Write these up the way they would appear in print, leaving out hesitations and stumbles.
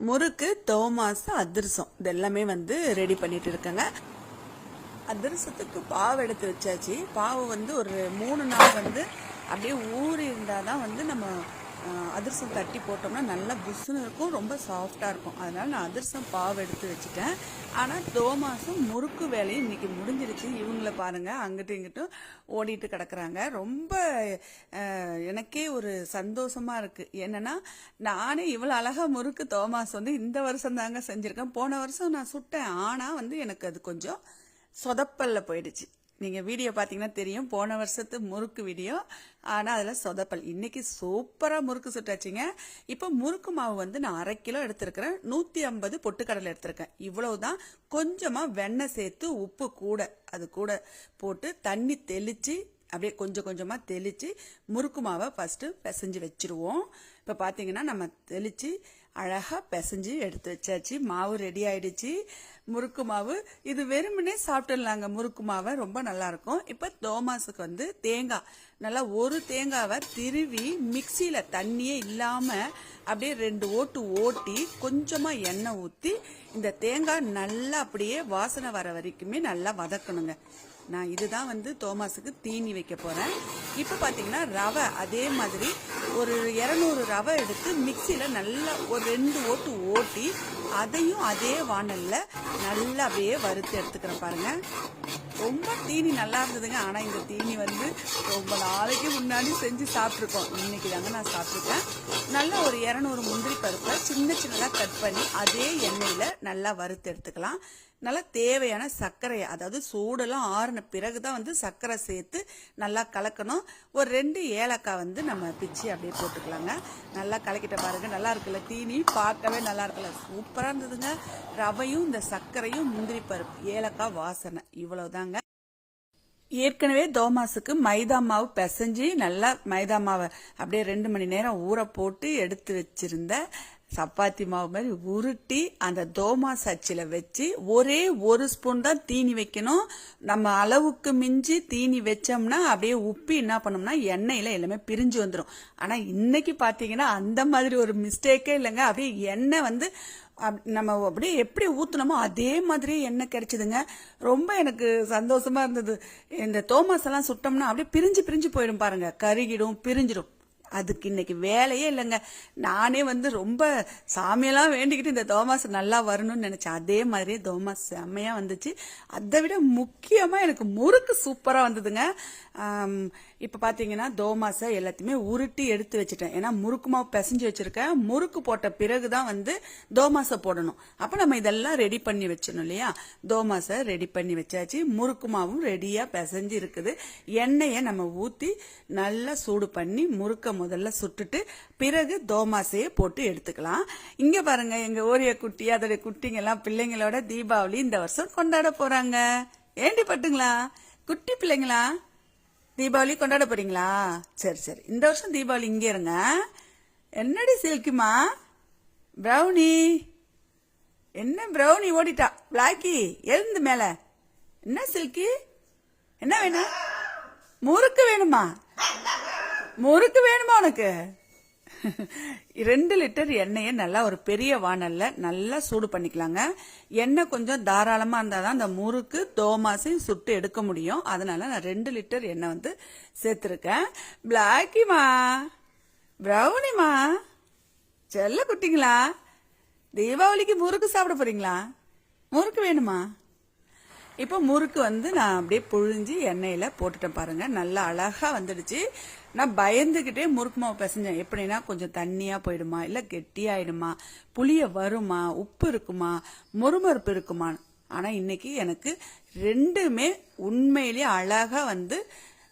முறுக்கு, தோமாசு, அதிரசம் இதெல்லாமே வந்து ரெடி பண்ணிட்டு இருக்கேங்க. அதிரசத்துக்கு பாவு எடுத்து வச்சாச்சு. பாவு வந்து ஒரு 3 நாள் வந்து அப்படியே ஊறி இருந்தால் தான் வந்து நம்ம அதிரசம் தட்டி போட்டோம்னா நல்லா புஷ்ஷுன்னு இருக்கும், ரொம்ப சாஃப்டாக இருக்கும். அதனால் நான் அதிரசம் பாவு எடுத்து வச்சுட்டேன். ஆனால் தோமாசும் முறுக்கு வேலையும் இன்னைக்கு முடிஞ்சிருச்சு. இவங்கள பாருங்கள், அங்கிட்டும் இங்கிட்டும் ஓடிட்டு கிடக்குறாங்க. ரொம்ப எனக்கே ஒரு சந்தோஷமாக இருக்குது. என்னென்னா நானே இவ்வளோ அழகாக முறுக்கு தோமாசு வந்து இந்த வருஷம் தாங்க செஞ்சுருக்கேன். போன வருஷம் நான் சுட்டேன், ஆனால் வந்து எனக்கு அது கொஞ்சம் சொதப்பல்ல போயிடுச்சு. நீங்கள் வீடியோ பார்த்தீங்கன்னா தெரியும், போன வருஷத்து முறுக்கு வீடியோ. ஆனால் அதில் சொதப்பல். இன்னைக்கு சூப்பராக முறுக்கு சுட்டாச்சுங்க. இப்போ முறுக்கு மாவு வந்து நான் 1/2 கிலோ எடுத்திருக்கிறேன். 150 பொட்டுக்கடலை எடுத்திருக்கேன். இவ்வளவுதான். கொஞ்சமாக வெண்ணெய் சேர்த்து உப்பு கூட அது கூட போட்டு தண்ணி தெளித்து அப்படியே கொஞ்சம் கொஞ்சமாக தெளித்து முறுக்கு மாவை ஃபஸ்ட்டு பிசைஞ்சு வச்சுருவோம். இப்போ பார்த்தீங்கன்னா நம்ம தெளித்து அழகாக பிசைஞ்சு எடுத்து வச்சாச்சு. மாவு ரெடி ஆயிடுச்சு. முறுக்கு மாவு இது வெறுமனே சாப்பிட்டுடலாங்க. முறுக்கு மாவை ரொம்ப நல்லாயிருக்கும். இப்போ தோமாசுக்கு வந்து தேங்காய் நல்லா ஒரு தேங்காவை திருவி மிக்சியில் தண்ணியே இல்லாமல் அப்படியே 2 ஓட்டு ஓட்டி கொஞ்சமாக எண்ணெய் ஊற்றி இந்த தேங்காய் நல்லா அப்படியே வாசனை வர வரைக்குமே நல்லா வதக்கணுங்க. நான் இதுதான் வந்து தோமாசுக்கு தீனி வைக்க போகிறேன். இப்போ பார்த்தீங்கன்னா ரவை அதே மாதிரி ஒரு 200 ரவை எடுத்து மிக்சியில் நல்லா ஒரு 2 ஓட்டு ஓட்டி அதையும் அதே வானலில் நல்லா அப்படியே வறுத்து எடுத்துக்கிறேன் பாருங்கள். ரொம்ப தீனி நல்லா இருந்ததுங்க. ஆனால் இந்த தீனி வந்து ரொம்ப நாளைக்கு முன்னாடி செஞ்சு சாப்பிட்ருக்கோம். இன்னைக்கு தாங்க நான் சாப்பிட்ருக்கேன். நல்லா ஒரு 200 முந்திரி பருப்பை சின்ன சின்னதாக கட் பண்ணி அதே எண்ணெயில் நல்லா வறுத்து எடுத்துக்கலாம். நல்லா தேவையான சர்க்கரையை, அதாவது சூடெல்லாம் ஆறின பிறகு தான் வந்து சர்க்கரை சேர்த்து நல்லா கலக்கணும். ஒரு 2 ஏலக்காய் வந்து நம்ம பிச்சு அப்படியே போட்டுக்கலாங்க. நல்லா கலக்கிட்ட பாருங்க. நல்லா இருக்குல்ல தீனி, பார்க்கவே நல்லா இருக்குல்ல, சூப்பராக இருந்ததுங்க. ரவையும் இந்த சர்க்கரையும் முந்திரி பருப்பு ஏலக்காய் வாசனை இவ்வளவுதாங்க. ஏற்கனவே தோமாசுக்கு மைதா மாவு பிசைஞ்சு நல்லா மைதா மாவை அப்படியே 2 மணி நேரம் ஊற போட்டு எடுத்து வச்சிருந்த சப்பாத்தி மாவு மாதிரி உருட்டி அந்த தோமாசு அச்சில் வச்சு ஒரே 1 ஸ்பூன் தான் தீனி வைக்கணும். நம்ம அளவுக்கு மிஞ்சி தீனி வச்சோம்னா அப்படியே உப்பி என்ன பண்ணோம்னா எண்ணெயில் எல்லாமே பிரிஞ்சு வந்துடும். ஆனால் இன்னைக்கு பார்த்தீங்கன்னா அந்த மாதிரி ஒரு மிஸ்டேக்கே இல்லைங்க. அப்படியே எண்ணெய் வந்து நம்ம அப்படியே எப்படி ஊற்றுனோமோ அதே மாதிரி எண்ணெய் கிடைச்சிதுங்க. ரொம்ப எனக்கு சந்தோஷமா இருந்தது. இந்த தோமாசெல்லாம் சுட்டோம்னா அப்படியே பிரிஞ்சு பிரிஞ்சு போயிடும் பாருங்க, கருகிடும், பிரிஞ்சிடும். அதுக்கு இன்னைக்கு வேலையே இல்லைங்க. நானே வந்து ரொம்ப சாமியெல்லாம் வேண்டிக்கிட்டு இந்த தோமாசு நல்லா வரணும்னு நினைச்சேன். அதே மாதிரி தோமாசு செம்மையா வந்துச்சு. அதை விட முக்கியமா எனக்கு முறுக்கு சூப்பரா வந்ததுங்க. இப்போ பார்த்தீங்கன்னா தோமாசை எல்லாத்தையுமே உருட்டி எடுத்து வச்சுட்டேன். ஏன்னா முறுக்கு மாவு பிசைஞ்சு வச்சிருக்கேன். முறுக்கு போட்ட பிறகு தான் வந்து தோமாசை போடணும். அப்போ நம்ம இதெல்லாம் ரெடி பண்ணி வச்சிடணும் இல்லையா. தோமாசை ரெடி பண்ணி வச்சாச்சு. முறுக்கு மாவும் ரெடியாக பிசைஞ்சு இருக்குது. எண்ணெயை நம்ம ஊற்றி நல்லா சூடு பண்ணி முறுக்க முதல்ல சுட்டுட்டு பிறகு தோமாசையை போட்டு எடுத்துக்கலாம். இங்கே பாருங்க, எங்கள் ஓரிய குட்டி அதோடைய குட்டிங்கெல்லாம் பிள்ளைங்களோட தீபாவளி இந்த வருஷம் கொண்டாட போறாங்க. ஏண்டி பட்டுங்களா, குட்டி பிள்ளைங்களா, தீபாவளி கொண்டாட போறீங்களா? சரி சரி, இந்த வருஷம் தீபாவளி இங்கே இருங்க. என்னடி சில்கிமா, பிரௌனி, என்ன பிரௌனி ஓடிட்டா, பிளாக்கி எழுந்து மேல. என்ன சில்கி, என்ன வேணும்? முறுக்கு வேணுமா? முறுக்கு வேணுமா உனக்கு? 2 லிட்டர் எண்ணெயை நல்லா ஒரு பெரிய வானல்ல நல்லா சூடு பண்ணிக்கலாங்க. எண்ணெய் கொஞ்சம் தாராளமா இருந்தாதான் அந்த முறுக்கு தோமாசையும் சுட்டு எடுக்க முடியும். அதனால நான் 2 லிட்டர் எண்ணெய் வந்து சேர்த்திருக்கேன். பிளாக்கிமா, பிரௌனிமா, செல்ல குட்டிங்களா, தீபாவளிக்கு முறுக்கு சாப்பிட போறீங்களா? முறுக்கு வேணுமா? இப்போ முறுக்கு வந்து நான் அப்படியே புழிஞ்சு எண்ணெயில் போட்டுட்டேன் பாருங்க. நல்லா அழகாக வந்துடுச்சு. நான் பயந்துக்கிட்டே முறுக்கு மாவு பிசைஞ்சேன். எப்படின்னா கொஞ்சம் தண்ணியாக போயிடுமா, இல்லை கெட்டியாயிடுமா, புளிய வருமா, உப்பு இருக்குமா, மொறுமொறுப்பு இருக்குமா. ஆனால் இன்னைக்கு எனக்கு 2மே உண்மையிலேயே அழகாக வந்து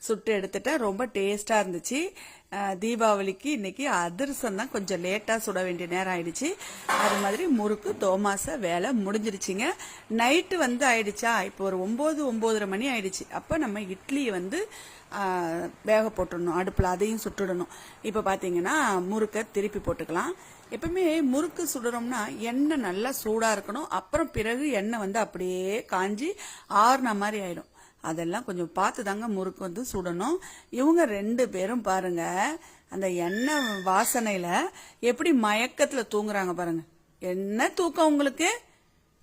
சுட்டு எடுத்துட்டேன். ரொம்ப டேஸ்டாக இருந்துச்சு. தீபாவளிக்கு இன்னைக்கு அதிரசம் தான் கொஞ்சம் லேட்டாக சுட வேண்டிய நேரம் ஆயிடுச்சு. அது மாதிரி முறுக்கு தோமாசை வேலை முடிஞ்சிருச்சுங்க. நைட்டு வந்து ஆயிடுச்சா, இப்போ ஒரு 9-9:30 மணி ஆயிடுச்சு. அப்போ நம்ம இட்லியை வந்து வேக போட்டுடணும் அடுப்பில், அதையும் சுட்டுடணும். இப்போ பார்த்தீங்கன்னா முறுக்கை திருப்பி போட்டுக்கலாம். எப்பவுமே முறுக்கு சுடுறோம்னா எண்ணெய் நல்லா சூடாக இருக்கணும். அப்புறம் பிறகு எண்ணெய் வந்து அப்படியே காஞ்சி ஆறுன மாதிரி ஆயிடும். அதெல்லாம் கொஞ்சம் பார்த்து தாங்க முறுக்கு வந்து சுடணும். இவங்க 2 பேரும் பாருங்க, அந்த எண்ணெய் வாசனையில எப்படி மயக்கத்துல தூங்குறாங்க பாருங்க. என்ன தூக்கம் உங்களுக்கு?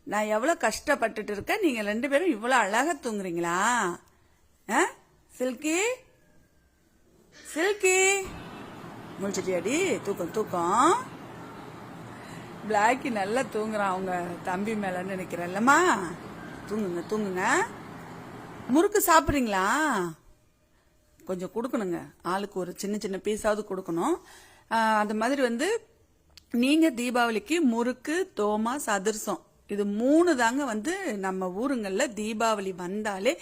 நான் எவ்வளவு கஷ்டப்பட்டுட்டு இருக்கேன், நீங்க 2 பேரும் இவ்வளவு அழகா தூங்குறீங்களா? Silky silky முடிச்சிட்டியாடி? தூக்கம் தூக்கம். பிளாக்கி நல்லா தூங்குறான் அவங்க தம்பி மேலன்னு நினைக்கிறேன்லம்மா. தூங்குங்க தூங்குங்க. முறுக்கு சாப்பிட்றீங்களா? கொஞ்சம் கொடுக்கணுங்க, ஆளுக்கு ஒரு சின்ன சின்ன பீஸாவது கொடுக்கணும். அந்த மாதிரி வந்து நீங்க தீபாவளிக்கு முறுக்கு, தோமாஸ், அதிரசம் இது 3 தாங்க வந்து நம்ம ஊருங்கள்ல தீபாவளி வந்தாலே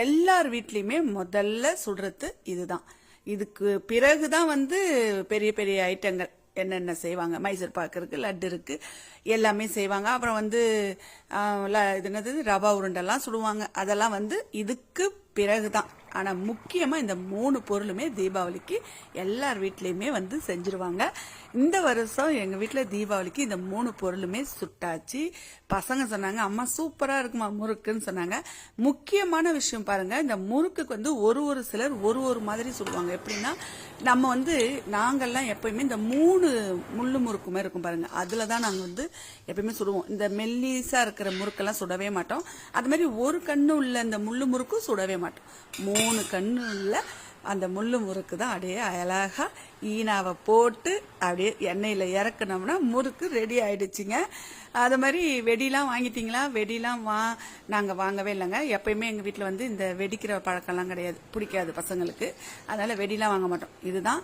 எல்லார் வீட்லயுமே முதல்ல சுடுறது இதுதான். இதுக்கு பிறகுதான் வந்து பெரிய பெரிய ஐட்டங்கள் என்னென்ன செய்வாங்க. மைசூர் பாக்கு இருக்கு, லட்டு இருக்கு, எல்லாமே செய்வாங்க. அப்புறம் வந்து இது என்னது ரவா உருண்டெல்லாம் சுடுவாங்க. அதெல்லாம் வந்து இதுக்கு பிறகுதான். ஆனா முக்கியமா இந்த 3 பொருளுமே தீபாவளிக்கு எல்லார் வீட்லயுமே வந்து செஞ்சிருவாங்க. இந்த வருஷம் எங்க வீட்டுல தீபாவளிக்கு இந்த 3 பொருளுமே சுட்டாச்சு. பசங்க சொன்னாங்க, அம்மா சூப்பரா இருக்குமா முறுக்குன்னு சொன்னாங்க. முக்கியமான விஷயம் பாருங்க, இந்த முறுக்குக்கு வந்து ஒரு சிலர் ஒரு மாதிரி சுடுவாங்க. எப்படின்னா நம்ம வந்து நாங்கெல்லாம் எப்பயுமே இந்த 3 முள்ளு முறுக்குமே இருக்கும் பாருங்க, அதுலதான் நாங்க வந்து எப்பயுமே சுடுவோம். இந்த மெல்லிசா இருக்கிற முறுக்கெல்லாம் சுடவே மாட்டோம். அது மாதிரி ஒரு கண்ணு உள்ள இந்த முள்ளு முறுக்கும் சுடவே மாட்டோம். 3 கண்ணு உள்ள அந்த முள்ளு முறுக்கு தான் அப்படியே அழகா ஈனாவை போட்டு அப்படியே எண்ணெயில இறக்கணும்னா முறுக்கு ரெடி ஆயிடுச்சுங்க. அது மாதிரி வெடிலாம் வாங்கிட்டீங்களா? வெடிலாம் நாங்க வாங்கவே இல்லைங்க. எப்பயுமே எங்க வீட்டுல வந்து இந்த வெடிக்கிற பழக்கம்லாம் கிடையாது, பிடிக்காது பசங்களுக்கு. அதனால வெடிலாம் வாங்க மாட்டோம். இதுதான்.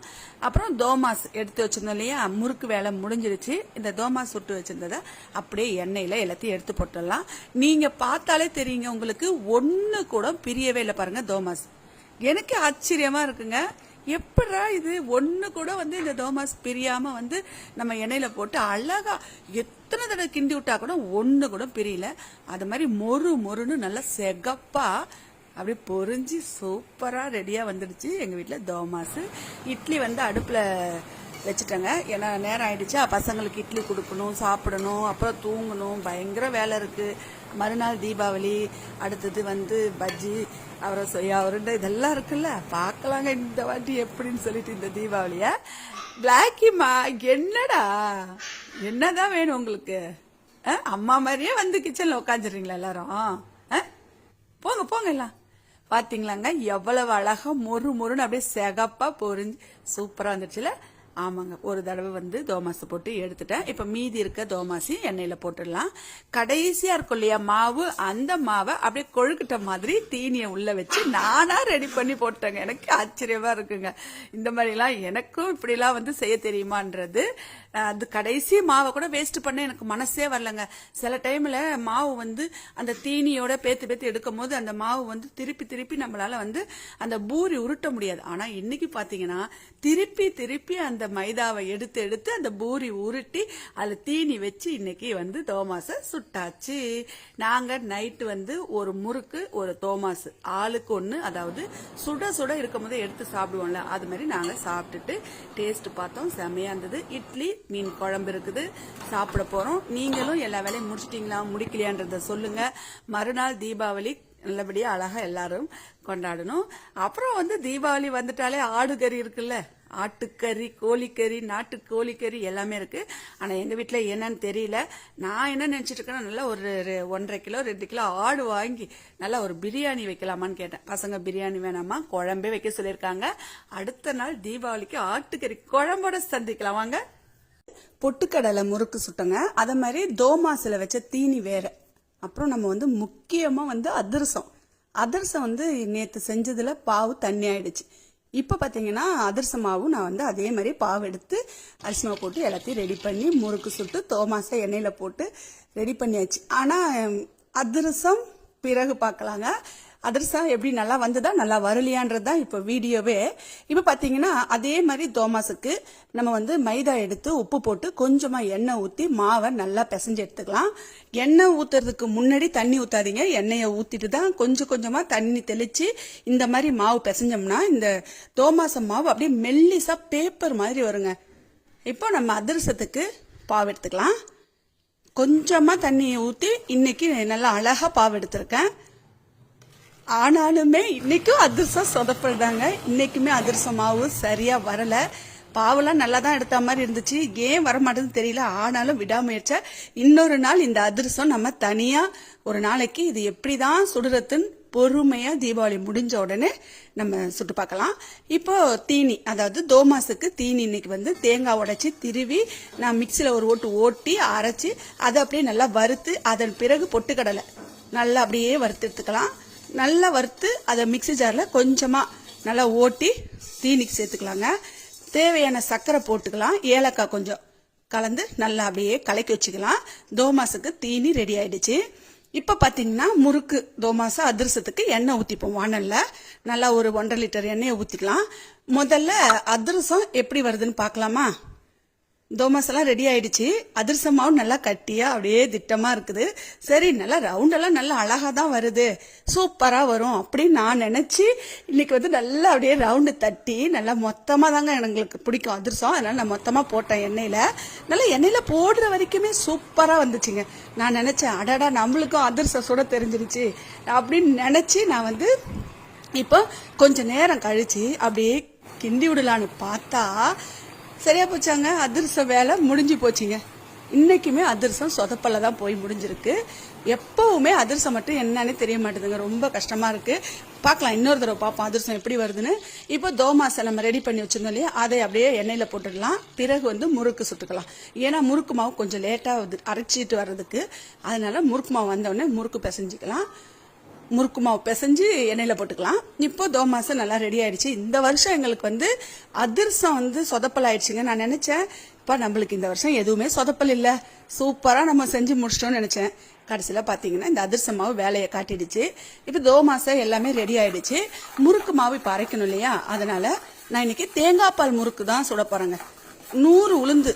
அப்புறம் தோமாஸ் எடுத்து வச்சிருந்தோம் இல்லையா, முறுக்கு வேலை முடிஞ்சிருச்சு. இந்த தோமாஸ் சுட்டு வச்சிருந்ததை அப்படியே எண்ணெயில எல்லாத்தையும் எடுத்து போட்டுடலாம். நீங்க பார்த்தாலே தெரியுங்க உங்களுக்கு, ஒண்ணு கூட பிரியவே இல்லை பாருங்க தோமாஸ். எனக்கு ஆச்சரியமா இருக்குங்க, எப்படா இது ஒண்ணு கூட வந்து இந்த தோமாஸ் பிரியாம வந்து நம்ம எண்ணெயில போட்டு அழகா எத்தனை தடவை கிண்டி விட்டா கூட ஒண்ணு கூட பிரியல. அது மாதிரி மொறுன்னு நல்லா செகப்பா அப்படியே பொரிஞ்சு சூப்பரா ரெடியா வந்துடுச்சு எங்க வீட்டுல தோமாஸ். இட்லி வந்து அடுப்புல வச்சுட்டேங்க, ஏன்னா நேரம் ஆயிடுச்சா, பசங்களுக்கு இட்லி கொடுக்கணும், சாப்பிடணும், அப்புறம் தூங்கணும், பயங்கர வேலை இருக்கு. மறுநாள் தீபாவளி, அடுத்தது வந்து பஜ்ஜி, அப்புறம் சொய்யா உருண்டை இதெல்லாம் இருக்குல்ல. பார்க்கலாங்க இந்த வாட்டி எப்படின்னு சொல்லிட்டு இந்த தீபாவளிய. பிளாக்கிமா என்னடா, என்னதான் வேணும் உங்களுக்கு? அம்மா மாதிரியே வந்து கிச்சன்ல உட்காந்துறீங்களா எல்லாரும்? போங்க போங்க எல்லாம். பாத்தீங்களாங்க எவ்வளவு அழகா மொறுன்னு அப்படியே செகப்பா பொரிஞ்சு சூப்பரா வந்துச்சுல. ஆமாங்க, ஒரு தடவை வந்து தோமாசு போட்டு எடுத்துட்டேன். இப்ப மீதி இருக்க தோமாசி எண்ணெயில போட்டுடலாம். கடைசியா இருக்கும் இல்லையா மாவு, அந்த மாவை அப்படியே கொழுக்கிட்ட மாதிரி தீனியை உள்ள வச்சு நானா ரெடி பண்ணி போட்டேங்க. எனக்கு ஆச்சரியமா இருக்குங்க, இந்த மாதிரி எல்லாம் எனக்கும் இப்படி எல்லாம் வந்து செய்ய தெரியுமான்றது. அது கடைசி மாவை கூட வேஸ்ட் பண்ண எனக்கு மனசே வரலங்க. சில டைம்ல மாவு வந்து அந்த தீனியோட பேத்து எடுக்கும் போது அந்த மாவு வந்து திருப்பி நம்மளால வந்து அந்த பூரி உருட்ட முடியாது. ஆனா இன்னைக்கு பாத்தீங்கன்னா திருப்பி அந்த மைதாவை எடுத்து அந்த பூரி உருட்டி அதுல தீனி வச்சு இன்னைக்கு வந்து தோமாச சுட்டாச்சு. நாங்க நைட்டு வந்து ஒரு முறுக்கு ஒரு தோமாசு ஆளுக்கு ஒண்ணு, அதாவது சுட இருக்கும் போது எடுத்து சாப்பிடுவோம்ல, அது மாதிரி நாங்க சாப்பிட்டுட்டு டேஸ்ட் பார்த்தோம், செமையா இருந்தது. இட்லி மீன் குழம்பு இருக்குது, சாப்பிட போறோம். நீங்களும் எல்லா வேலையும் முடிச்சிட்டீங்களா முடிக்கலையான்றத சொல்லுங்க. மறுநாள் தீபாவளி நல்லபடியா அழகா எல்லாரும் கொண்டாடணும். அப்புறம் வந்து தீபாவளி வந்துட்டாலே ஆடு கறி இருக்குல்ல, ஆட்டுக்கறி, கோழிக்கறி, நாட்டு கோழிக்கறி எல்லாமே இருக்கு. ஆனா எங்க வீட்டுல என்னன்னு தெரியல. நான் என்ன நினைச்சிட்டு இருக்கேன்னா, நல்லா ஒரு 1.5 கிலோ 2 கிலோ ஆடு வாங்கி நல்லா ஒரு பிரியாணி வைக்கலாமான்னு கேட்டேன். பசங்க பிரியாணி வேணாமா, குழம்பே வைக்க சொல்லியிருக்காங்க. அடுத்த நாள் தீபாவளிக்கு ஆட்டுக்கறி குழம்போட சந்திக்கலாம் வாங்க. பொட்டுக்கடலை முறுக்கு சுட்டங்க, அத மாதிரி தோமாசில வச்ச தீனி வேற. அப்புறம் நம்ம வந்து முக்கியமா வந்து அதிரசம் வந்து நேத்து செஞ்சதுல பாவு தண்ணி ஆயிடுச்சு. இப்ப பாத்தீங்கன்னா அதிரச மாவு நான் வந்து அதே மாதிரி பாவு எடுத்து அரிசி மாவு போட்டு எல்லாத்தையும் ரெடி பண்ணி முறுக்கு சுட்டு தோமாசை எண்ணெயில போட்டு ரெடி பண்ணியாச்சு. ஆனா அதிரசம் பிறகு பார்க்கலாங்க. அதிரசம் எப்படி நல்லா வந்ததா நல்லா வரலையான்றதுதான் இப்ப வீடியோவே. இப்ப பாத்தீங்கன்னா அதே மாதிரி தோமாசுக்கு நம்ம வந்து மைதா எடுத்து உப்பு போட்டு கொஞ்சமா எண்ணெய் ஊத்தி மாவை நல்லா பிசைஞ்சு எடுத்துக்கலாம். எண்ணெய் ஊத்துறதுக்கு முன்னாடி தண்ணி ஊத்தாதீங்க, எண்ணெயை ஊத்திட்டு தான் கொஞ்சமா தண்ணி தெளிச்சு இந்த மாதிரி மாவு பிசைஞ்சோம்னா இந்த தோமாசம் மாவு அப்படியே மெல்லிசா பேப்பர் மாதிரி வருங்க. இப்போ நம்ம அதிரசத்துக்கு பாவு எடுத்துக்கலாம். கொஞ்சமா தண்ணி ஊத்தி இன்னைக்கு நல்லா அழகா பாவு எடுத்திருக்கேன். ஆனாலுமே இன்னைக்கும் அதிரசம் சொதப்படுதாங்க. இன்னைக்குமே அதிரச மாவு சரியா வரல. பாவெல்லாம் நல்லா தான் எடுத்த மாதிரி இருந்துச்சு, ஏன் வரமாட்டேன்னு தெரியல. ஆனாலும் விடாமுயற்சியா இன்னொரு நாள் இந்த அதிரசம் நம்ம தனியா ஒரு நாளைக்கு இது எப்படிதான் சுடுறதுன்னு பொறுமையா தீபாவளி முடிஞ்ச உடனே நம்ம சுட்டு பார்க்கலாம். இப்போ தீனி, அதாவது தோமாசுக்கு தீனி இன்னைக்கு வந்து தேங்காய் உடைச்சி திருவி நான் மிக்சியில் ஒரு ஓட்டி அரைச்சி அதை அப்படியே நல்லா வறுத்து, அதன் பிறகு பொட்டுக்கடலை நல்லா அப்படியே வறுத்து எடுத்துக்கலாம். நல்லா வறுத்து அதை மிக்சி ஜாரில் கொஞ்சமாக நல்லா ஓட்டி தீனிக்கு சேர்த்துக்கலாங்க. தேவையான சர்க்கரை போட்டுக்கலாம், ஏலக்காய் கொஞ்சம் கலந்து நல்லா அப்படியே கலக்கி வச்சுக்கலாம். தோமாசுக்கு தீனி ரெடி ஆயிடுச்சு. இப்போ பார்த்தீங்கன்னா முறுக்கு தோமாசு அதிரசத்துக்கு எண்ணெய் ஊற்றிப்போம். வானலில் நல்லா ஒரு 1.5 லிட்டர் எண்ணெயை ஊற்றிக்கலாம். முதல்ல அதிரசம் எப்படி வருதுன்னு பார்க்கலாமா? தோமாசெல்லாம் ரெடி ஆயிடுச்சு. அதிரசமாவும் நல்லா கட்டியா அப்படியே திட்டமா இருக்குது. சரி, நல்லா ரவுண்டெல்லாம் நல்லா அழகா தான் வருது, சூப்பரா வரும் அப்படின்னு நான் நினைச்சு இன்னைக்கு வந்து நல்லா அப்படியே ரவுண்டு தட்டி நல்லா மொத்தமா தாங்க எங்களுக்கு பிடிக்கும் அதிரசம். அதனால நான் மொத்தமா போட்டேன் எண்ணெயில. நல்லா எண்ணெயில போடுற வரைக்குமே சூப்பரா வந்துச்சுங்க. நான் நினைச்சேன், அடடா நம்மளுக்கும் அதிரசம் சுட தெரிஞ்சிருச்சு அப்படின்னு நினைச்சு நான் வந்து இப்போ கொஞ்ச நேரம் கழிச்சு அப்படியே கிண்டி விடலான்னு பார்த்தா சரியா போச்சாங்க. அதிரசம் வேலை முடிஞ்சு போச்சுங்க. இன்னைக்குமே அதிரசம் சொதப்பல்ல தான் போய் முடிஞ்சிருக்கு. எப்பவுமே அதிரசம் மட்டும் என்னன்னு தெரிய மாட்டேதுங்க, ரொம்ப கஷ்டமா இருக்கு. பார்க்கலாம், இன்னொரு தடவை பார்ப்போம் அதிரசம் எப்படி வருதுன்னு. இப்போ தோமாசை நம்ம ரெடி பண்ணி வச்சிருந்தோம் இல்லையா, அதை அப்படியே எண்ணெயில போட்டுடலாம். பிறகு வந்து முறுக்கு சுட்டுக்கலாம். ஏன்னா முறுக்கு மாவு கொஞ்சம் லேட்டா அரைச்சிட்டு வர்றதுக்கு, அதனால முறுக்கு மாவு வந்தோடனே முறுக்கு பிசைஞ்சிக்கலாம். முறுக்கு மாவு பிசைஞ்சு எண்ணெயில போட்டுக்கலாம். இப்போ தோமாசை நல்லா ரெடி ஆயிடுச்சு. இந்த வருஷம் எங்களுக்கு வந்து அதிரசம் வந்து சொதப்பல் ஆயிடுச்சுங்க. நான் நினைச்சேன், இப்போ நம்மளுக்கு இந்த வருஷம் எதுவுமே சொதப்பல் இல்லை, சூப்பரா நம்ம செஞ்சு முடிச்சிட்டோம்னு நினைச்சேன். கடைசியில் பார்த்தீங்கன்னா இந்த அதிரச மாவு வேலையை காட்டிடுச்சு. இப்போ தோமாசை எல்லாமே ரெடி ஆயிடுச்சு. முறுக்கு மாவு இப்போ அரைக்கணும் இல்லையா, அதனால நான் இன்னைக்கு தேங்காய் பால் முறுக்கு தான் சுட போறேங்க. 100 உளுந்து,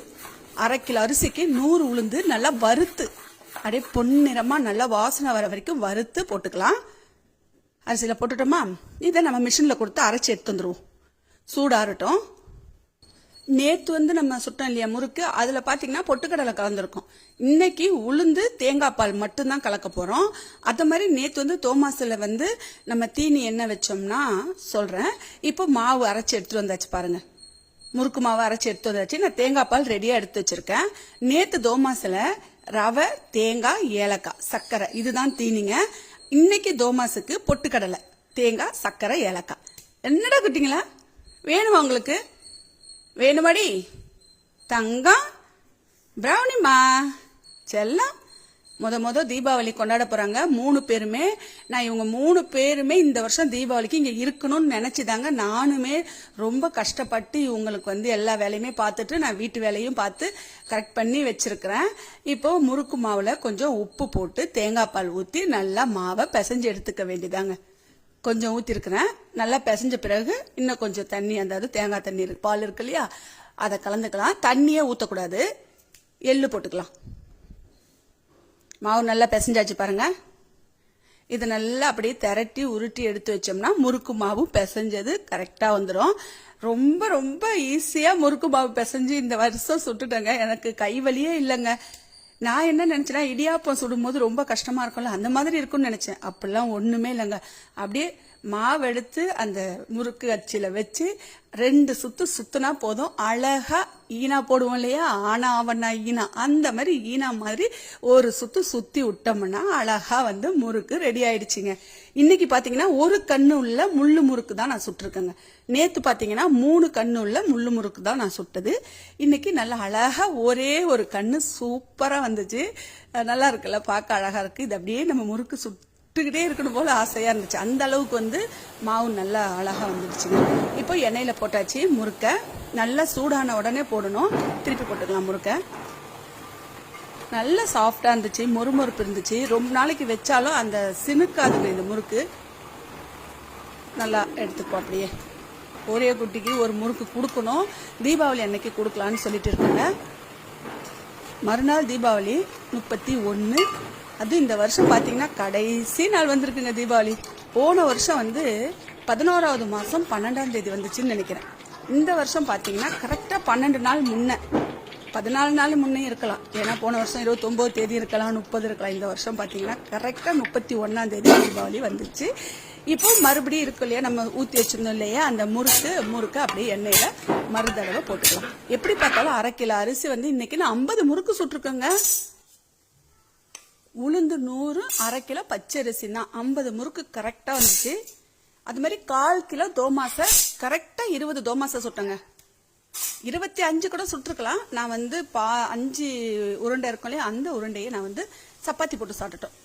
1/2 கிலோ அரிசிக்கு 100 உளுந்து நல்லா வறுத்து அப்படியே பொன்னிறமா நல்லா வாசனை வர வரைக்கும் வறுத்து போட்டுக்கலாம். அரிசியில் போட்டுட்டோமா, இதை நம்ம மிஷினில் கொடுத்து அரைச்சி எடுத்து வந்துடுவோம். சூடாகட்டும். நேற்று வந்து நம்ம சுட்டோம் இல்லையா முறுக்கு, அதில் பார்த்தீங்கன்னா பொட்டுக்கடலை கலந்துருக்கும். இன்னைக்கு உளுந்து தேங்காய் பால் மட்டும்தான் கலக்க போகிறோம். அது மாதிரி நேற்று வந்து தோமாசில் வந்து நம்ம தீனி என்ன வச்சோம்னா சொல்கிறேன். இப்போ மாவு அரைச்சி எடுத்துகிட்டு வந்தாச்சு பாருங்க. முறுக்கு மாவு அரைச்சி எடுத்து வந்தாச்சு. நான் தேங்காய் பால் ரெடியாக எடுத்து வச்சிருக்கேன். நேற்று தோமாசில் ரவை, தேங்காய், ஏலக்காய், சர்க்கரை இதுதான் தீனிங்க. இன்னைக்கு தோமாசுக்கு பொட்டுக்கடலை, தேங்காய், சர்க்கரை, ஏலக்காய். என்னடா குட்டிங்களா, வேணுமா உங்களுக்கு? வேணுமாடி தங்கம்? பிரௌனிமா செல்லம். முத தீபாவளி கொண்டாட போறாங்க 3 பேருமே. நான் இவங்க 3 பேருமே இந்த வருஷம் தீபாவளிக்கு இங்க இருக்கணும்னு நினைச்சுதாங்க நானுமே ரொம்ப கஷ்டப்பட்டு இவங்களுக்கு வந்து எல்லா வேலையுமே பார்த்துட்டு நான் வீட்டு வேலையும் பார்த்து கரெக்ட் பண்ணி வச்சிருக்கிறேன். இப்போ முறுக்கு மாவுல கொஞ்சம் உப்பு போட்டு தேங்காய் பால் ஊற்றி நல்லா மாவை பிசைஞ்சு எடுத்துக்க வேண்டியதாங்க. கொஞ்சம் ஊற்றிருக்கிறேன். நல்லா பிசைஞ்ச பிறகு இன்னும் கொஞ்சம் தண்ணி, அதாவது தேங்காய் தண்ணி பால் இருக்கு இல்லையா, அதை கலந்துக்கலாம். தண்ணியே ஊற்றக்கூடாது, எள்ளு போட்டுக்கலாம். மாவு நல்லா பிசைஞ்சாச்சு பாருங்க. இது நல்லா அப்படியே திரட்டி உருட்டி எடுத்து வச்சோம்னா முறுக்கு மாவு பிசைஞ்சது கரெக்டா வந்துடும். ரொம்ப ரொம்ப ஈஸியா முறுக்கு மாவு பிசைஞ்சு இந்த வருஷம் சுட்டுட்டேங்க. எனக்கு கை வலியே இல்லைங்க. நான் என்ன நினைச்சேன்னா இடியாப்பம் சுடும்போது ரொம்ப கஷ்டமா இருக்கும்ல, அந்த மாதிரி இருக்கும்னு நினைச்சேன். அப்படிலாம் ஒண்ணுமே இல்லைங்க. அப்படியே மாவு எடுத்து அந்த முறுக்கு அச்சில வச்சு 2 சுத்து சுத்துனா போதும். அழகா ஈனா போடுவோம் இல்லையா, ஆனா அவனா ஈனா, அந்த மாதிரி ஈனா மாதிரி ஒரு சுத்து சுத்தி விட்டோம்னா அழகா வந்து முறுக்கு ரெடி ஆயிடுச்சுங்க. இன்னைக்கு பாத்தீங்கன்னா 1 கண்ணு உள்ள முள்ளு முறுக்கு தான் நான் சுட்டிருக்கேங்க. நேத்து பாத்தீங்கன்னா 3 கண்ணு உள்ள முள்ளு முறுக்கு தான் நான் சுட்டது. இன்னைக்கு நல்லா அழகா ஒரே ஒரு கண்ணு சூப்பரா வந்துச்சு. நல்லா இருக்குல்ல, பார்க்க அழகா இருக்கு. இது அப்படியே நம்ம முறுக்கு சுட்டுக்கிட்டே இருக்கணும் போல ஆசையா இருந்துச்சு. அந்த அளவுக்கு வந்து மாவு நல்லா அழகா வந்துடுச்சுங்க. இப்போ எண்ணெயில போட்டாச்சு முறுக்க. நல்லா சூடான உடனே போடணும். திருப்பி போட்டுக்கலாம் முறுக்க. நல்லா சாஃப்டா இருந்துச்சு, மொறுமொறுப்பு இருந்துச்சு. ரொம்ப நாளைக்கு வச்சாலும் அந்த சினுக்காதுங்க இந்த முறுக்கு. நல்லா எடுத்துப்போம். அப்படியே ஒரே குட்டிக்கு ஒரு முறுக்கு கொடுக்கணும். தீபாவளி அன்னைக்கு கொடுக்கலான்னு சொல்லிட்டு இருக்காங்க. மறுநாள் தீபாவளி 31. அது இந்த வருஷம் பார்த்தீங்கன்னா கடைசி நாள் வந்திருக்குங்க தீபாவளி. போன வருஷம் வந்து 11வது மாதம் 12ஆம் தேதி வந்துச்சுன்னு நினைக்கிறேன். இந்த வருஷம் பார்த்தீங்கன்னா கரெக்டாக 12 நாள் முன்ன, 14 நாள் முன்னே இருக்கலாம். ஏன்னா போன வருஷம் 29 தேதி இருக்கலாம், 30 இருக்கலாம். இந்த வருஷம் பார்த்தீங்கன்னா கரெக்டாக 31ஆம் தேதி தீபாவளி வந்துச்சு. இப்போ மறுபடியும் இருக்கும் இல்லையா, நம்ம ஊற்றி வச்சிருந்தோம் இல்லையா, அந்த முறுக்கு அப்படியே எண்ணெயில் மறுதடவை போட்டுக்கலாம். எப்படி பார்த்தாலும் 1/2 கிலோ அரிசி வந்து இன்னைக்கு நான் 50 முறுக்கு சுட்டுருக்கேங்க. உளுந்து 100, 1/2 கிலோ பச்சரிசி தான் 50 முறுக்கு கரெக்டாக வந்துச்சு. அது மாதிரி 1/4 கிலோ தோமாசை கரெக்டாக 20 தோமாசை சுட்டேங்க. 25 கூட சுட்டுருக்கலாம். நான் வந்து 5 உருண்டை இருக்கும் இல்லையா, அந்த உருண்டையை நான் வந்து சப்பாத்தி போட்டு சாப்பிட்டுட்டோம்.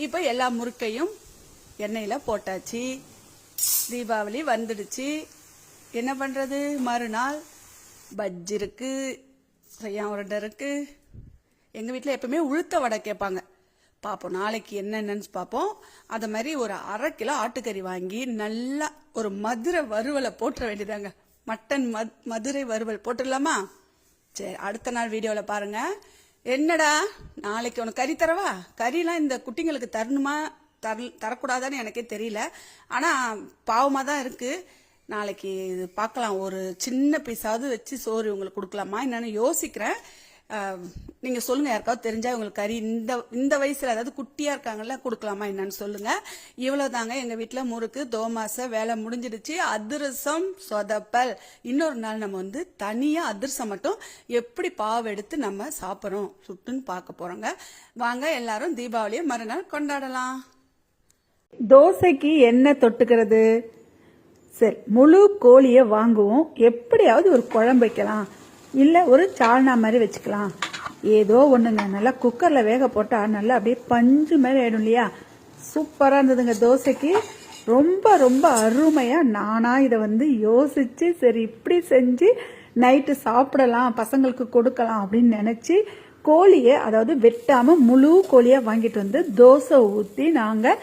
இப்போ எல்லா முறுக்கையும் எண்ணெயில் போட்டாச்சு. தீபாவளி வந்துடுச்சு. என்ன பண்ணுறது, மறுநாள் பஜ்ஜி இருக்கு, செய்யா உருண்டை இருக்கு. எங்கள் வீட்டில் எப்பவுமே உளுத்த வடை கேட்பாங்க. பார்ப்போம் நாளைக்கு என்னென்னு பார்ப்போம். அது மாதிரி ஒரு 1/2 கிலோ ஆட்டுக்கறி வாங்கி நல்லா ஒரு மதுரை வறுவலை போட்டுற வேண்டியதாங்க. மட்டன் மதுரை வறுவல் போட்டுடலாமா? சரி, அடுத்த நாள் வீடியோவில் பாருங்க. என்னடா நாளைக்கு உனக்கு கறி தரவா? கறிலாம் இந்த குட்டிங்களுக்கு தரணுமா தரக்கூடாதான்னு எனக்கே தெரியல. ஆனால் பாவமாக தான் இருக்கு. நாளைக்கு இது பார்க்கலாம். ஒரு சின்ன பீஸாவது வச்சு சோறு உங்களுக்கு கொடுக்கலாமா என்னன்னு யோசிக்கிறேன். நீங்கள் சொல்லுங்கள், யாருக்காவது தெரிஞ்சா உங்களுக்கு கறி இந்த வயசில், அதாவது குட்டியாக இருக்காங்கல்ல, கொடுக்கலாமா என்னன்னு சொல்லுங்கள். இவ்வளோ தாங்க எங்கள் வீட்டில் முறுக்கு தோமாசை வேலை முடிஞ்சிடுச்சு. அதிரசம் சொதப்பல். இன்னொரு நாள் நம்ம வந்து தனியாக அதிரசம் மட்டும் எப்படி பாவு எடுத்து நம்ம சாப்பிட்றோம் சுட்டுன்னு பார்க்க போகிறோங்க. வாங்க எல்லாரும் தீபாவளியை மறுநாள் கொண்டாடலாம். தோசைக்கு என்ன தொட்டுக்கிறது? சரி, முழு கோழியை வாங்குவோம். எப்படியாவது ஒரு குழம்பு வைக்கலாம், இல்லை ஒரு சால்னா மாதிரி வச்சுக்கலாம். ஏதோ ஒன்றுங்க. நல்லா குக்கரில் வேக போட்டால் நல்லா அப்படியே பஞ்சு மாதிரி ஆயிடும் இல்லையா? சூப்பராக இருந்ததுங்க தோசைக்கு. ரொம்ப ரொம்ப அருமையாக நானாக இதை வந்து யோசித்து சரி இப்படி செஞ்சு நைட்டு சாப்பிடலாம், பசங்களுக்கு கொடுக்கலாம் அப்படின்னு நினச்சி கோழியை, அதாவது வெட்டாமல் முழு கோழியை வாங்கிட்டு வந்து தோசை ஊற்றி நாங்கள்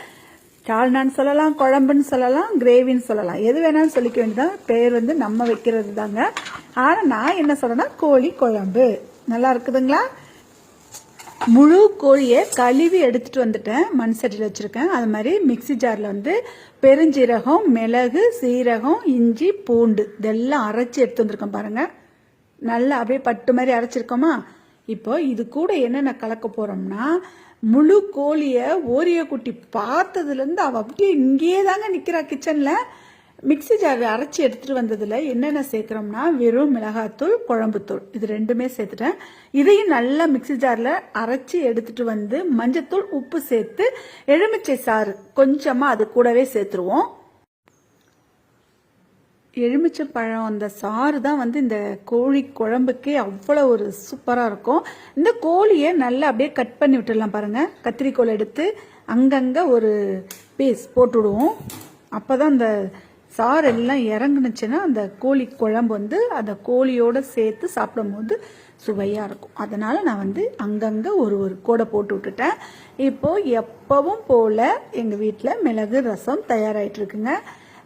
சால்னான்னு சொல்லலாம், குழம்புன்னு சொல்லலாம், கிரேவின்னு சொல்லலாம், எது வேணாலும் சொல்லிக்க வேண்டியதான். பேர் வந்து நம்ம வைக்கிறது தாங்க. ஆனால் நான் என்ன சொல்றேன்னா கோழி குழம்பு. நல்லா இருக்குதுங்களா? முழு கோழியை கழுவி எடுத்துட்டு வந்துட்டேன். மண் சட்டியில் வச்சிருக்கேன். அது மாதிரி மிக்சி ஜாரில் வந்து பெருஞ்சீரகம், மிளகு, சீரகம், இஞ்சி, பூண்டு இதெல்லாம் அரைச்சி எடுத்து வந்திருக்கேன் பாருங்க. நல்லா அப்படியே பட்டு மாதிரி அரைச்சிருக்கோமா? இப்போ இது கூட என்னென்ன கலக்க போறோம்னா, முழு கோழிய ஓரிய குட்டி பார்த்ததுலேருந்து அவள் அப்படியே இங்கேயே தாங்க நிற்கிறா கிச்சனில். மிக்சி ஜார் அரைச்சி எடுத்துகிட்டு வந்ததில் என்னென்ன சேர்க்குறோம்னா, வெறும் மிளகாத்தூள், குழம்புத்தூள் இது ரெண்டுமே சேர்த்துட்டேன். இதையும் நல்லா மிக்சி ஜாரில் அரைச்சி எடுத்துகிட்டு வந்து மஞ்சத்தூள், உப்பு சேர்த்து எலுமிச்சை சாறு கொஞ்சமாக அது கூடவே சேர்த்துருவோம். எலுமிச்சை பழம் அந்த சாறு தான் வந்து இந்த கோழி குழம்புக்கே அவ்வளோ ஒரு சூப்பராக இருக்கும். இந்த கோழியை நல்லா அப்படியே கட் பண்ணி விட்டுடலாம் பாருங்கள். கத்திரிக்கோல் எடுத்து அங்கங்கே ஒரு பீஸ் போட்டு விடுவோம். அப்போ தான் அந்த சாறு எல்லாம் இறங்குனுச்சுன்னா அந்த கோழி குழம்பு வந்து அந்த கோழியோடு சேர்த்து சாப்பிடும் போது சுவையாக இருக்கும். அதனால் நான் வந்து அங்கங்கே ஒரு கோடை போட்டு விட்டுட்டேன். இப்போது எப்பவும் போல் எங்கள் வீட்டில் மிளகு ரசம் தயாராகிட்டு இருக்குங்க.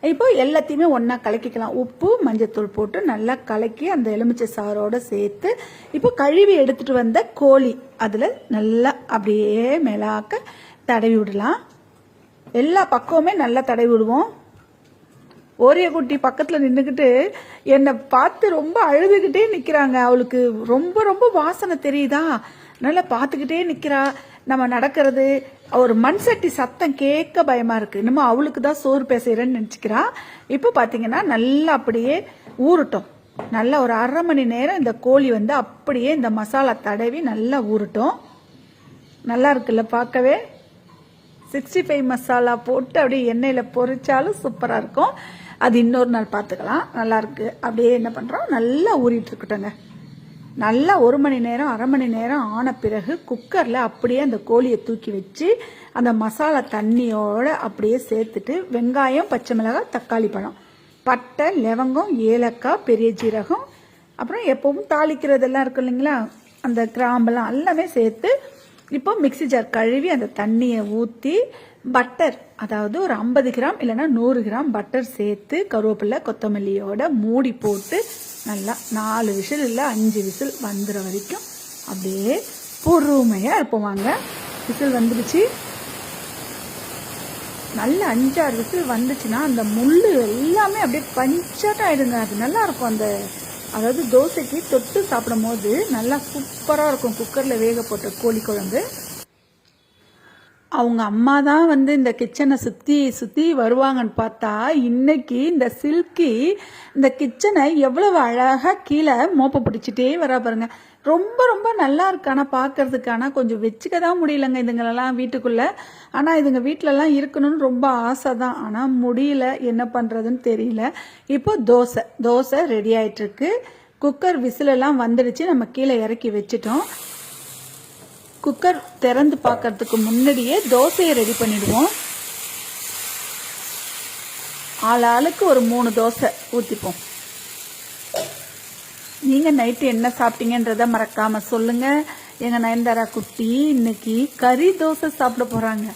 இப்போ எல்லாத்தையுமே ஒன்றா கலக்கிக்கலாம். உப்பு, மஞ்சத்தூள் போட்டு நல்லா கலக்கி அந்த எலுமிச்சை சாரோட சேர்த்து இப்போ கழுவி எடுத்துட்டு வந்த கோழி அதில் நல்லா அப்படியே மேலாக்க தடவி விடலாம். எல்லா பக்கமுமே நல்லா தடவி விடுவோம். ஓரிய குட்டி பக்கத்தில் நின்றுக்கிட்டு என்னை பார்த்து ரொம்ப அழுதுகிட்டே நிற்கிறாங்க. அவளுக்கு ரொம்ப ரொம்ப வாசனை தெரியுதா, நல்லா பார்த்துக்கிட்டே நிற்கிறா. நம்ம நடக்கிறது ஒரு மண் சட்டி சத்தம் கேட்க பயமா இருக்கு. இன்னமும் அவளுக்கு தான் சோறு பேசுறேன்னு நினைச்சுக்கிறா. இப்போ பாத்தீங்கன்னா நல்லா அப்படியே ஊறட்டும். நல்லா ஒரு 1/2 மணி நேரம் இந்த கோழி வந்து அப்படியே இந்த மசாலா தடவி நல்லா ஊறட்டும். நல்லா இருக்குல்ல பார்க்கவே. 65 மசாலா போட்டு அப்படியே எண்ணெயில் பொரிச்சாலும் சூப்பராக இருக்கும். அது இன்னொரு நாள் பார்த்துக்கலாம். நல்லா இருக்கு. அப்படியே என்ன பண்ணுறோம், நல்லா ஊறிட்டு இருக்கட்டுங்க. நல்லா 1 மணி நேரம் 1/2 மணி நேரம் ஆன பிறகு குக்கரில் அப்படியே அந்த கோழியை தூக்கி வச்சு அந்த மசாலா தண்ணியோட அப்படியே சேர்த்துட்டு வெங்காயம், பச்சை மிளகாய், தக்காளி பழம், பட்டை, லவங்கம், ஏலக்காய், பெரிய ஜீரகம், அப்புறம் எப்பவும் தாளிக்கிறதெல்லாம் இருக்கும் இல்லைங்களா, அந்த கிராம்பெல்லாம் எல்லாமே சேர்த்து இப்போ மிக்சி ஜார் கழுவி அந்த தண்ணியை ஊற்றி பட்டர், அதாவது ஒரு 50 கிராம் இல்லைன்னா 100 கிராம் பட்டர் சேர்த்து கருவேப்பிலை, கொத்தமல்லியோட மூடி போட்டு நல்லா 4 விசில் இல்லை 5 விசில் வந்துற வரைக்கும் அப்படியே பொறுமையாக இருப்போம். விசில் வந்துடுச்சு. நல்ல 5-6 விசில் வந்துச்சுன்னா அந்த முள் எல்லாமே அப்படியே பஞ்சாட்டம் ஆயிடுங்க. அது நல்லா இருக்கும். அந்த அதாவது தோசைக்கு தொட்டு சாப்பிடும் போது நல்லா சூப்பராக இருக்கும் குக்கரில் வேக போட்ட கோழி குழம்பு. அவங்க அம்மா தான் வந்து இந்த கிச்சனை சுற்றி சுற்றி வருவாங்கன்னு பார்த்தா இன்னைக்கு இந்த சில்கி இந்த கிச்சனை எவ்வளவு அழகாக கீழே மோப்ப பிடிச்சிட்டே வரா பாருங்க. ரொம்ப ரொம்ப நல்லா இருக்கு. ஆனால் பார்க்கறதுக்கான கொஞ்சம் வச்சுக்க தான் முடியலங்க இதுங்களெல்லாம் வீட்டுக்குள்ளே. ஆனால் இதுங்க வீட்டிலலாம் இருக்கணும்னு ரொம்ப ஆசை தான். ஆனால் முடியல, என்ன பண்ணுறதுன்னு தெரியல. இப்போ தோசை ரெடி ஆயிட்டிருக்கு. குக்கர் விசிலெல்லாம் வந்துடுச்சு. நம்ம கீழே இறக்கி வச்சிட்டோம். குக்கர் திறந்து பார்க்கறதுக்கு முன்னாடியே தோசையை ரெடி பண்ணிடுவோம். ஆளுக்கு ஒரு 3 தோசை ஊற்றிப்போம். நீங்கள் நைட்டு என்ன சாப்பிட்டீங்கன்றத மறக்காம சொல்லுங்க. எங்கள் நயன்தாரா குட்டி இன்னைக்கு கறி தோசை சாப்பிட போகிறாங்க.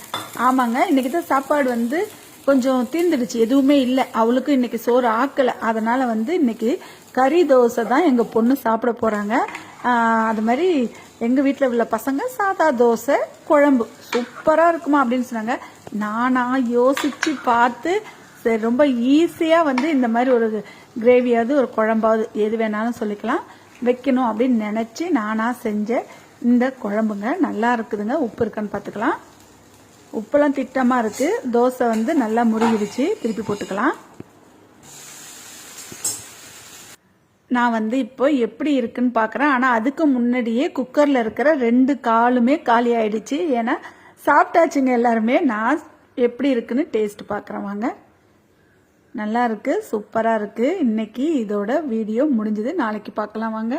ஆமாங்க, இன்னைக்கு தான் சாப்பாடு வந்து கொஞ்சம் தீர்ந்துடுச்சு, எதுவுமே இல்லை. அவளுக்கும் இன்னைக்கு சோறு ஆக்கலை. அதனால் வந்து இன்னைக்கு கறி தோசை தான் எங்கள் பொண்ணு சாப்பிட போகிறாங்க. அது மாதிரி எங்கள் வீட்டில் உள்ள பசங்க சாதா தோசை குழம்பு சூப்பராக இருக்குமா அப்படின்னு சொன்னாங்க. நானாக யோசித்து பார்த்து சரி ரொம்ப ஈஸியாக வந்து இந்த மாதிரி ஒரு கிரேவியாவது ஒரு குழம்பாவது எது வேணாலும் சொல்லிக்கலாம் வைக்கணும் அப்படின்னு நினச்சி நானாக செஞ்ச இந்த குழம்புங்க நல்லா இருக்குதுங்க. உப்பு இருக்கான்னு பார்த்துக்கலாம். உப்பெல்லாம் திட்டமாக இருக்குது. தோசை வந்து நல்லா முருகிடுச்சு. திருப்பி போட்டுக்கலாம். நான் வந்து இப்போ எப்படி இருக்குன்னு பார்க்குறேன். ஆனால் அதுக்கு முன்னாடியே குக்கரில் இருக்கிற 2 காலுமே காலி ஆயிடுச்சு. ஏன்னா சாப்பிட்டாச்சுங்க எல்லாருமே. நான் எப்படி இருக்குன்னு டேஸ்ட் பார்க்குறேன் வாங்க. நல்லா இருக்குது, சூப்பராக இருக்குது. இன்னைக்கு இதோட வீடியோ முடிஞ்சது. நாளைக்கு பார்க்கலாம் வாங்க.